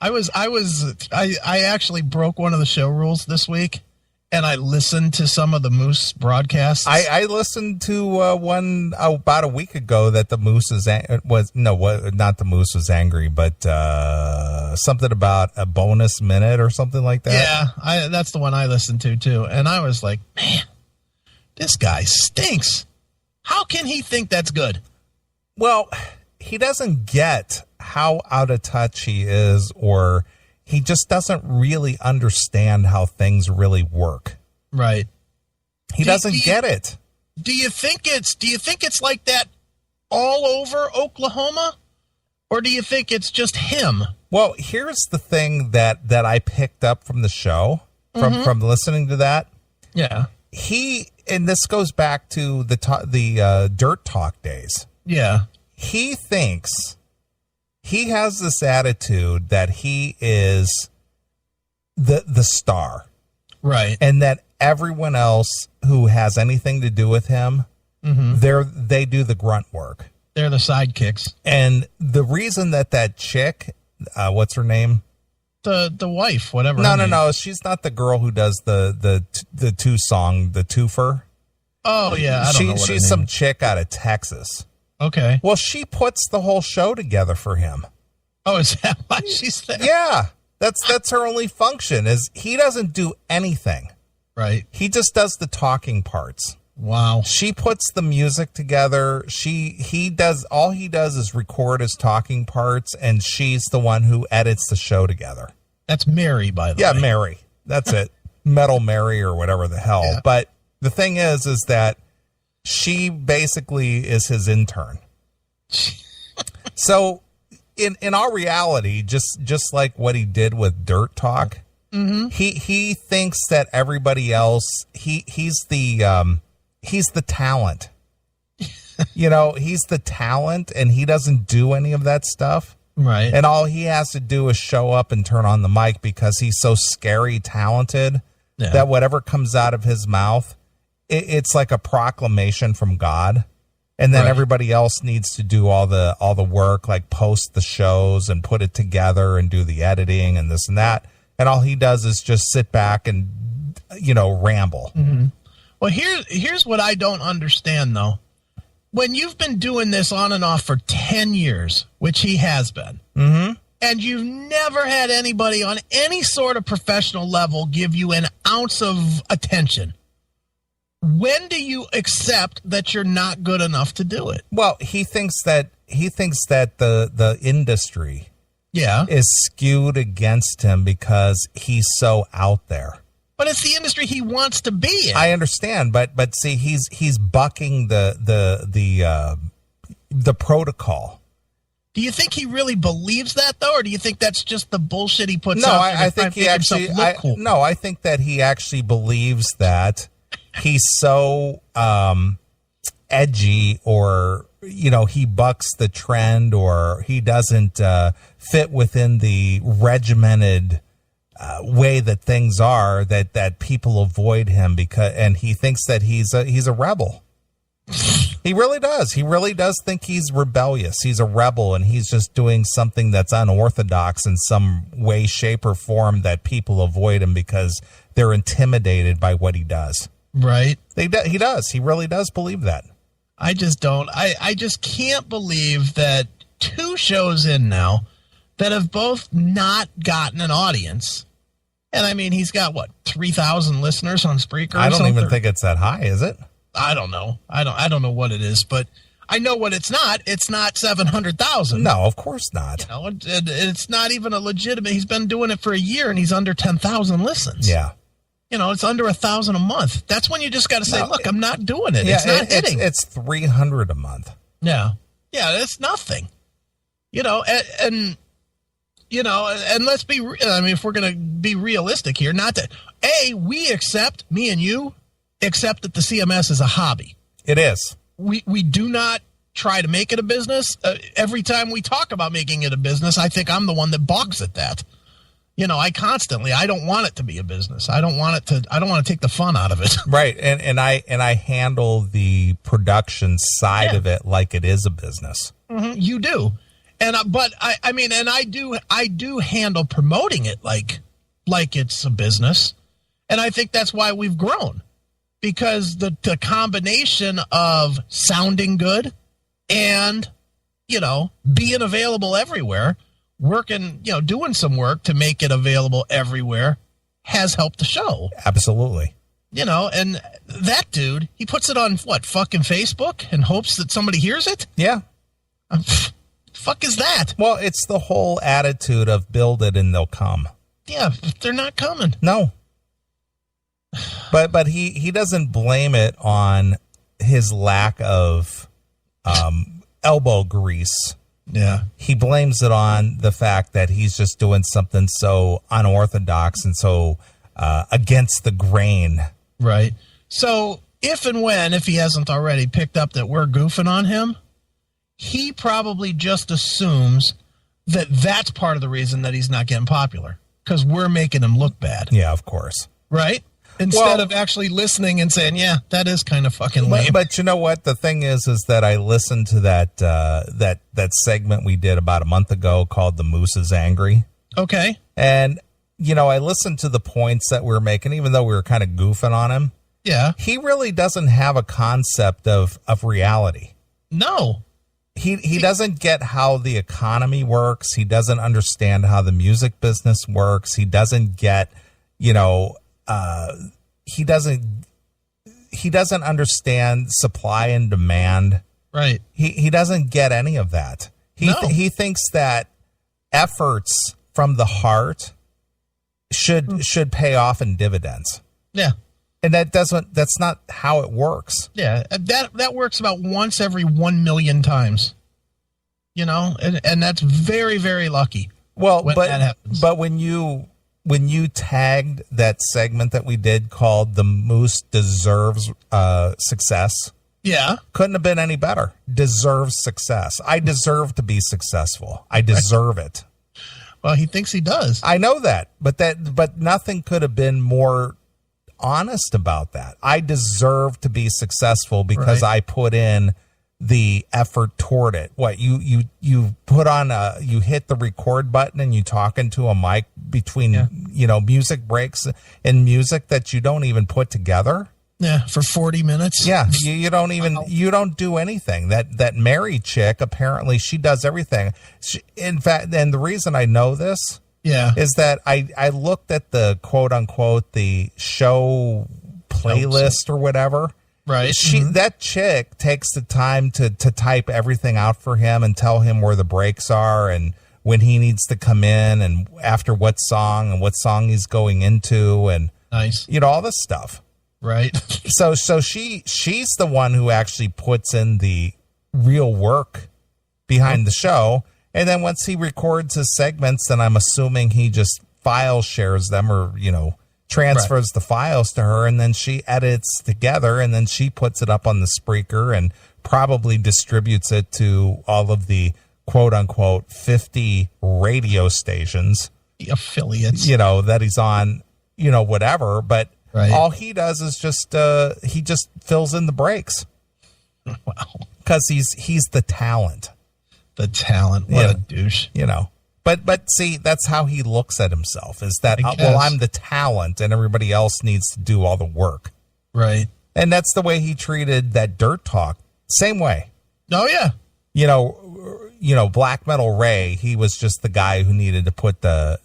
I actually broke one of the show rules this week, and I listened to some of the Moose broadcasts. I listened to one about a week ago that the Moose not the Moose was angry, but something about a bonus minute or something like that. Yeah, that's the one I listened to too, and I was like, man, this guy stinks. How can he think that's good? Well, he doesn't get how out of touch he is, or he just doesn't really understand how things really work. Right. He doesn't get it. Do you think it's like that all over Oklahoma? Or do you think it's just him? Well, here's the thing that I picked up from the show, from listening to that. Yeah. And this goes back to the Dirt Talk days. Yeah. He thinks he has this attitude that he is the star. Right. And that everyone else who has anything to do with him, they do the grunt work. They're the sidekicks. And the reason that chick, what's her name? The wife, whatever. No. She's not the girl who does the two song, the twofer. Oh yeah, I don't know what she's some chick out of Texas. Okay. Well, she puts the whole show together for him. Oh, is that why she's there? Yeah, that's her only function. Is he doesn't do anything. Right. He just does the talking parts. Wow. She puts the music together. He does is record his talking parts, and she's the one who edits the show together. That's Mary, by the way. Yeah, Mary. That's it. Metal Mary or whatever the hell. Yeah. But the thing is that she basically is his intern. So in our reality, just like what he did with Dirt Talk, he thinks that everybody else, he's the talent. He's the talent, and he doesn't do any of that stuff. Right. And all he has to do is show up and turn on the mic because he's so scary talented that whatever comes out of his mouth, it's like a proclamation from God. And then everybody else needs to do all the work, like post the shows and put it together and do the editing and this and that. And all he does is just sit back and, ramble. Mm-hmm. Well, here's what I don't understand, though. When you've been doing this on and off for 10 years, which he has been, and you've never had anybody on any sort of professional level give you an ounce of attention, when do you accept that you're not good enough to do it? Well, he thinks that the industry is skewed against him because he's so out there. But it's the industry he wants to be in. I understand, but see, he's bucking the protocol. Do you think he really believes that, though, or do you think that's just the bullshit he puts out? I think he actually. I think that he actually believes that he's so edgy, or he bucks the trend, or he doesn't fit within the regimented way that things are, that people avoid him and he thinks that he's a rebel. He really does. He really does think he's rebellious. He's a rebel, and he's just doing something that's unorthodox in some way, shape, or form that people avoid him because they're intimidated by what he does. Right. He does. He really does believe that. I just don't. I just can't believe that 2 shows in now that have both not gotten an audience. And I mean, he's got 3,000 listeners on Spreaker. I don't even think it's that high, is it? I don't know. I don't know what it is, but I know what it's not. It's not 700,000. No, of course not. It's not even a legitimate. He's been doing it for a year, and he's under 10,000 listens. Yeah. It's under 1,000 a month. That's when you just got to say, look, I'm not doing it. Yeah, it's not hitting. It's 300 a month. Yeah. Yeah, it's nothing. And let's be, if we're going to be realistic here, not that, me and you accept that the CMS is a hobby. It is. We do not try to make it a business. Every time we talk about making it a business, I think I'm the one that balks at that. I don't want it to be a business. I don't want to take the fun out of it. Right. And I handle the production side of it like it is a business. Mm-hmm. You do. But I mean, and I do handle promoting it like it's a business. And I think that's why we've grown, because the combination of sounding good and, being available everywhere, working, doing some work to make it available everywhere has helped the show. Absolutely. And that dude, he puts it on fucking Facebook and hopes that somebody hears it? Yeah. Fuck is that? Well, it's the whole attitude of build it and they'll come. Yeah, they're not coming. No. But he doesn't blame it on his lack of elbow grease. Yeah. He blames it on the fact that he's just doing something so unorthodox and so against the grain. Right. So if he hasn't already picked up that we're goofing on him, he probably just assumes that that's part of the reason that he's not getting popular, because we're making him look bad. Yeah, of course. Right? Instead of actually listening and saying, yeah, that is kind of fucking lame. But you know what? The thing is that I listened to that segment we did about a month ago called The Moose is Angry. Okay. And, I listened to the points that we were making, even though we were kind of goofing on him. Yeah. He really doesn't have a concept of reality. No. He doesn't get how the economy works. He doesn't understand how the music business works. He doesn't get, he doesn't understand supply and demand. Right. He doesn't get any of that. He thinks that efforts from the heart should pay off in dividends. Yeah. And that's not how it works. Yeah. That works about once every 1 million times. And that's very, very lucky. Well, when that happens. But when you tagged that segment that we did called "The Moose Deserves Success," yeah, couldn't have been any better. Deserves success. I deserve to be successful. I deserve it. Well, he thinks he does. I know that, but nothing could have been more honest about that. I deserve to be successful because I put in the effort toward it. What you put on you hit the record button and you talk into a mic between music breaks and music that you don't even put together. Yeah, for 40 minutes. Yeah, you don't even you don't do anything. That Mary chick, apparently she does everything. In fact, and the reason I know this is that I looked at the quote unquote the show playlist or whatever. Right. That chick takes the time to type everything out for him and tell him where the breaks are and when he needs to come in and after what song and what song he's going into and nice. All this stuff. Right. So she's the one who actually puts in the real work behind the show. And then once he records his segments, then I'm assuming he just file shares them or, transfers the files to her, and then she edits together, and then she puts it up on the Spreaker and probably distributes it to all of the quote-unquote 50 radio stations. The affiliates. That he's on, whatever. But all he does is just he just fills in the breaks. Wow. Because he's the talent. The talent. What a douche. But see, that's how he looks at himself, is that, I'm the talent and everybody else needs to do all the work. Right. And that's the way he treated that Dirt Talk. Same way. Oh, yeah. Black Metal Ray, he was just the guy who needed to put the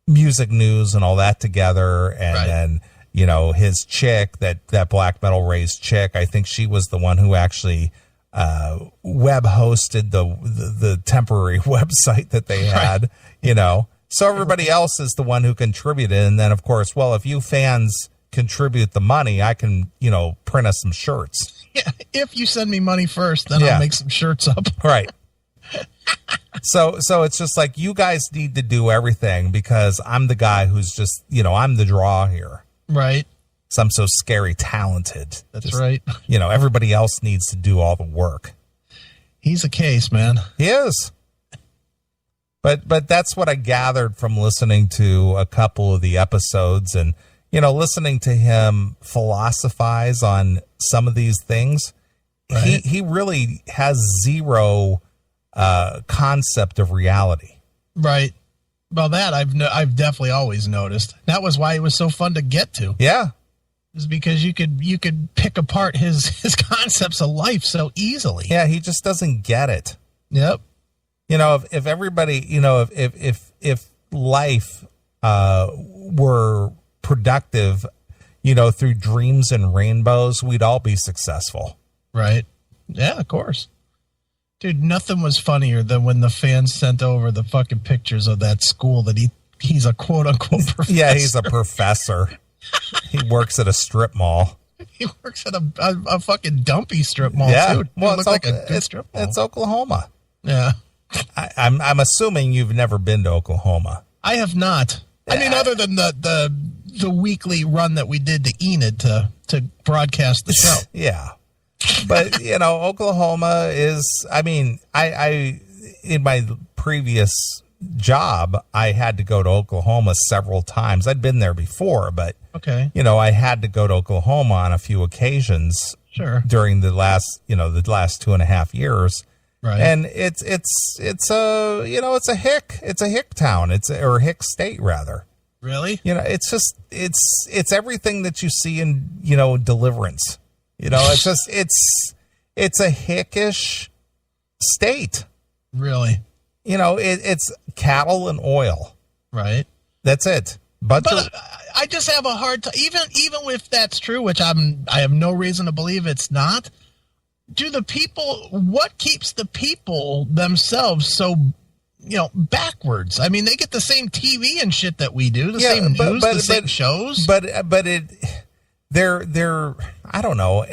music news and all that together. And then, his chick, that Black Metal Ray's chick, I think she was the one who actually web hosted the temporary website that they had, so everybody else is the one who contributed. And then of course, if you fans contribute the money, I can, print us some shirts. Yeah. If you send me money first, then I'll make some shirts up. Right. So it's just like, you guys need to do everything because I'm the guy who's just, I'm the draw here. Right. I'm so scary talented. That's right. Everybody else needs to do all the work. He's a case, man. He is. But that's what I gathered from listening to a couple of the episodes and, listening to him philosophize on some of these things. Right. he really has zero concept of reality. Right. Well, that I've definitely always noticed. That was why it was so fun to get to. Yeah. Is because you could pick apart his concepts of life so easily. Yeah, he just doesn't get it. Yep. You know, if everybody, you know, if life were productive, you know, through dreams and rainbows, we'd all be successful. Right. Yeah, of course. Dude, nothing was funnier than when the fans sent over the fucking pictures of that school that he's a quote unquote professor. Yeah, he's a professor. He works at a strip mall. He works at a fucking dumpy strip mall, Yeah. too. Well, It looked like a good strip mall. It's Oklahoma. Yeah. I'm assuming you've never been to Oklahoma. I have not. I mean, other than the weekly run that we did to Enid to broadcast the show. Yeah. But, you know, Oklahoma is, I mean, I in my previous job, I had to go to Oklahoma several times. I'd been there before, but, Okay. you know, I had to go to Oklahoma on a few occasions Sure. during the last 2.5 years. Right. And it's a Hick town. Or Hick state rather. Really? You know, it's just, it's everything that you see in, you know, Deliverance. You know, it's just, it's a Hickish state. Really? You know, it's cattle and oil. Right. That's it. But I just have a hard time, even if that's true, which I have no reason to believe it's not. What keeps the people themselves so, you know, backwards? I mean, they get the same TV and shit that we do, same news, the same shows. But they're I don't know,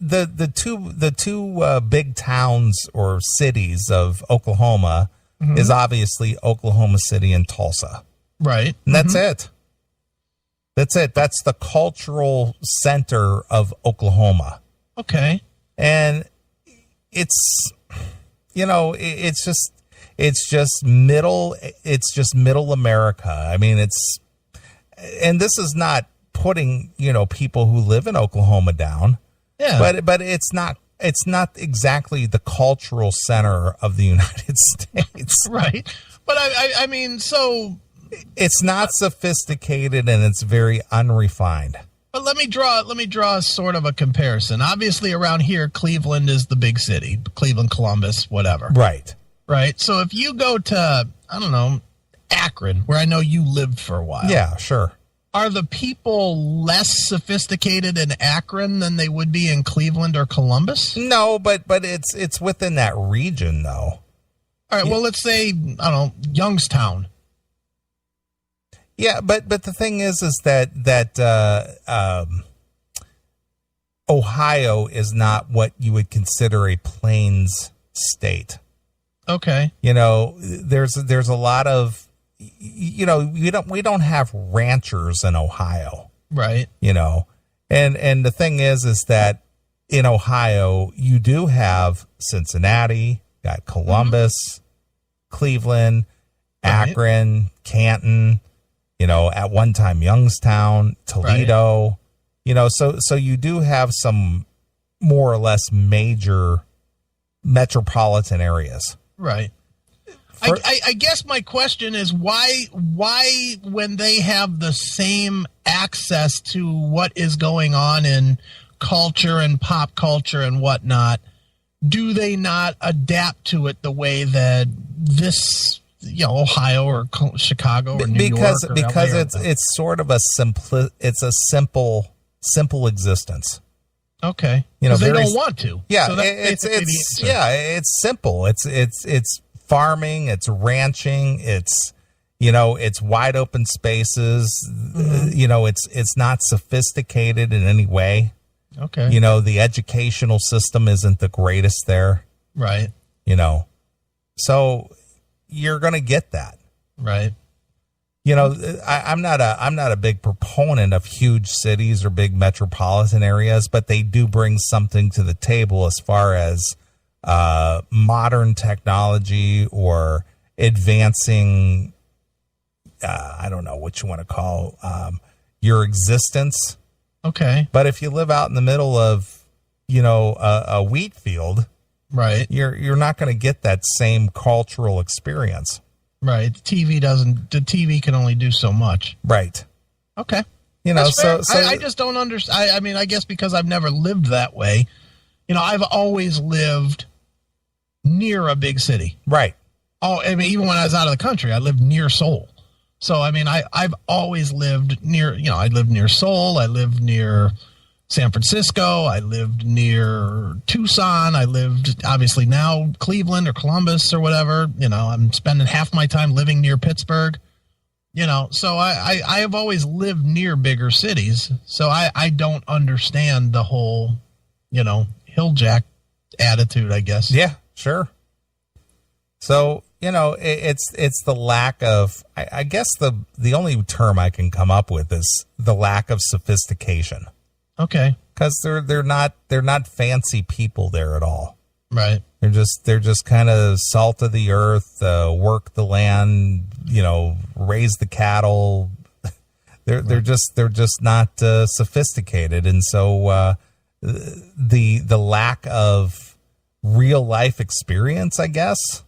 the two big towns or cities of Oklahoma is obviously Oklahoma City and Tulsa. Right. And that's it. That's it. That's the cultural center of Oklahoma. Okay. And it's, you know, it's just middle America. I mean, and this is not putting, you know, people who live in Oklahoma down. Yeah. But it's not exactly the cultural center of the United States. Right. But I mean, so it's not sophisticated and it's very unrefined. But let me draw sort of a comparison. Obviously, around here, Cleveland is the big city. Cleveland, Columbus, whatever. Right. Right. So if you go to, I don't know, Akron, where I know you lived for a while. Yeah, sure. Are the people less sophisticated in Akron than they would be in Cleveland or Columbus? No, but it's within that region, though. All right. Well, let's say, I don't know, Youngstown. Yeah, but the thing is that Ohio is not what you would consider a plains state. Okay. You know, there's a lot of, you know, we don't have ranchers in Ohio. Right. You know, and the thing is that in Ohio you do have Cincinnati, got Columbus, Cleveland, Akron, Canton. You know, at one time, Youngstown, Toledo, right. You know, so you do have some more or less major metropolitan areas. Right. I guess my question is why when they have the same access to what is going on in culture and pop culture and whatnot, do they not adapt to it the way that this, you know, Ohio or Chicago or New York or because LA it's sort of a simple existence. Okay, you know, they don't want to. Yeah, so it's simple. It's farming, it's ranching, it's, you know, it's wide open spaces. You know, it's not sophisticated in any way. Okay, you know, the educational system isn't the greatest there. Right. You know, so you're going to get that. Right. You know, I'm not a big proponent of huge cities or big metropolitan areas, but they do bring something to the table as far as modern technology or advancing, I don't know what you want to call your existence. Okay. But if you live out in the middle of, a wheat field, right? You're not going to get that same cultural experience. Right. The TV can only do so much. Right. Okay. So I just don't understand. I mean, I guess because I've never lived that way. I've always lived near a big city. Right. Oh, I mean, even when I was out of the country, I lived near Seoul. So, I mean, I've always lived near, I lived near Seoul. I lived near San Francisco. I lived near Tucson. I lived, obviously, now Cleveland or Columbus or whatever. I'm spending half my time living near Pittsburgh. So I have always lived near bigger cities. So I don't understand the whole, hilljack attitude, I guess. Yeah, sure. So, it's the lack of, I guess the only term I can come up with is the lack of sophistication. Okay. Because they're not fancy people there at all. Right. They're just kind of salt of the earth, work the land, raise the cattle. They're just not sophisticated, and so the lack of real life experience, I guess,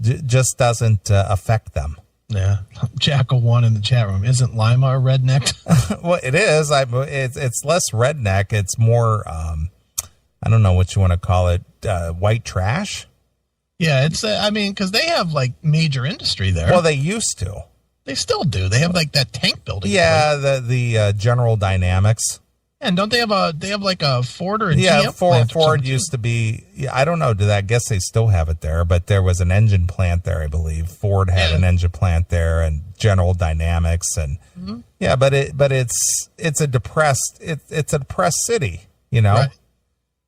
just doesn't affect them. Yeah, Jackal One in the chat room. Isn't Lima a redneck? Well, it is. It's less redneck. It's more. I don't know what you want to call it. White trash. Yeah, it's. Because they have like major industry there. Well, they used to. They still do. They have like that tank building. Yeah, the General Dynamics. And don't they have like a Ford or a GM plant? Ford used to be. Yeah, I don't know. I guess they still have it there, but there was an engine plant there, I believe. Ford had an engine plant there, and General Dynamics, and but it's a depressed city. Right.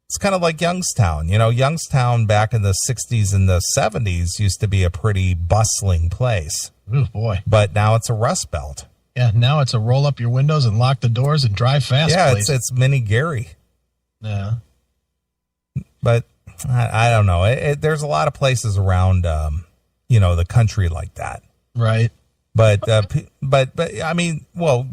It's kind of like Youngstown. Youngstown back in the 60s and the 70s used to be a pretty bustling place. Oh boy! But now it's a rust belt. Yeah, now it's a roll up your windows and lock the doors and drive fast. Yeah, place. it's mini Gary. Yeah. But I don't know. There's a lot of places around, the country like that. Right. But I mean, well,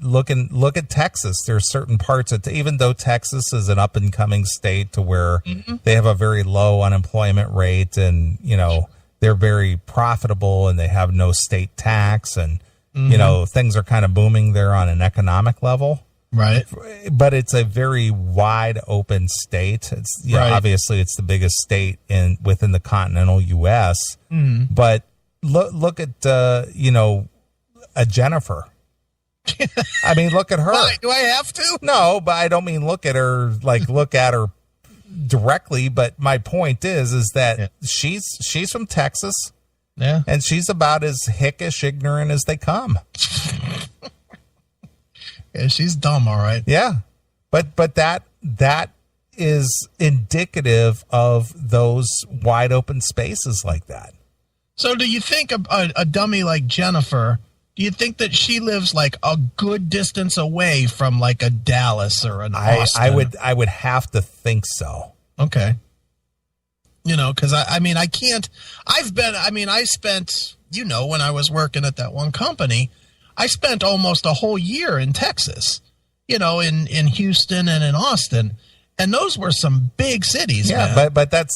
look at Texas. There's certain parts of even though Texas is an up and coming state to where they have a very low unemployment rate, and they're very profitable, and they have no state tax, and things are kind of booming there on an economic level. Right. But it's a very wide open state. It's obviously it's the biggest state within the continental U.S. But look at a Jennifer. I mean, look at her. Why? Do I have to? No, but I don't mean look at her directly. But my point is that she's from Texas. Yeah. And she's about as hickish ignorant as they come. Yeah, she's dumb, all right. Yeah. But that is indicative of those wide open spaces like that. So do you think a dummy like Jennifer, do you think that she lives like a good distance away from like a Dallas or an Austin? I would have to think so. Okay. Because I can't. I spent, when I was working at that one company, I spent almost a whole year in Texas, in Houston and in Austin. And those were some big cities. Yeah, man.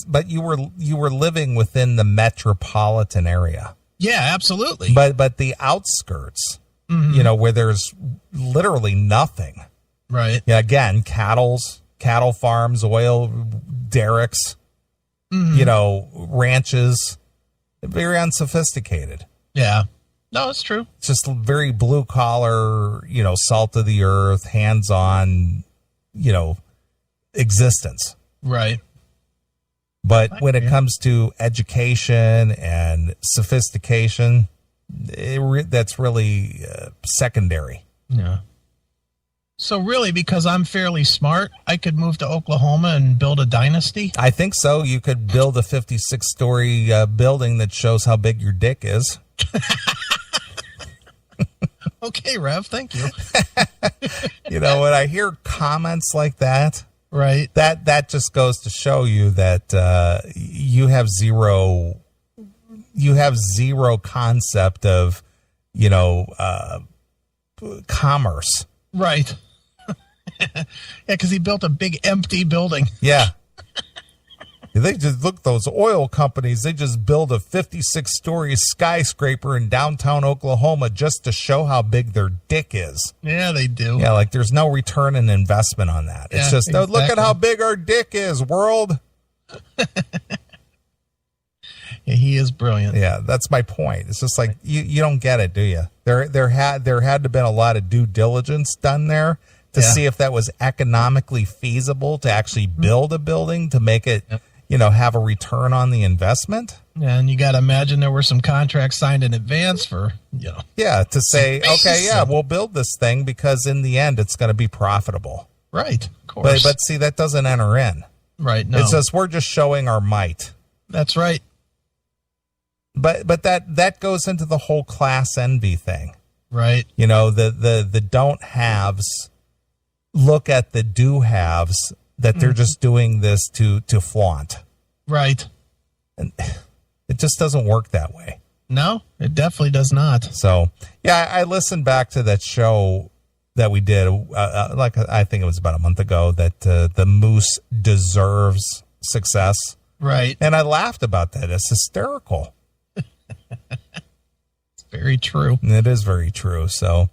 but you were living within the metropolitan area. Yeah, absolutely. But the outskirts, where there's literally nothing. Right. Yeah, again, cattle farms, oil derricks. Ranches, very unsophisticated. Yeah. No, it's true. It's just very blue collar, salt of the earth, hands on, existence. Right. But when it comes to education and sophistication, that's really secondary. Yeah. So really, because I'm fairly smart, I could move to Oklahoma and build a dynasty? I think so. You could build a 56-story building that shows how big your dick is. Okay, Rev, thank you. When I hear comments like that, right, that just goes to show you that you have zero concept of commerce. Right. Yeah, because he built a big empty building. Yeah. They just look, those oil companies, they just build a 56-story skyscraper in downtown Oklahoma just to show how big their dick is. Yeah, they do. Yeah, like there's no return in investment on that. It's Yeah, just, oh, exactly. look at how big our dick is, world. Yeah, he is brilliant. Yeah, that's my point. It's just like, you don't get it, do you? There had to have been a lot of due diligence done there to see if that was economically feasible to actually build a building to make it, have a return on the investment. Yeah, and you got to imagine there were some contracts signed in advance for, Yeah, to say, okay, yeah, we'll build this thing because in the end it's going to be profitable. Right, of course. But see, that doesn't enter in. Right, no. It's just we're just showing our might. That's right. But that goes into the whole class envy thing. Right. The don't haves look at the do haves that they're just doing this to flaunt. Right. And it just doesn't work that way. No, it definitely does not. So, yeah, I listened back to that show that we did, like I think it was about a month ago, that the moose deserves success. Right. And I laughed about that. It's hysterical. It's very true. It is very true. So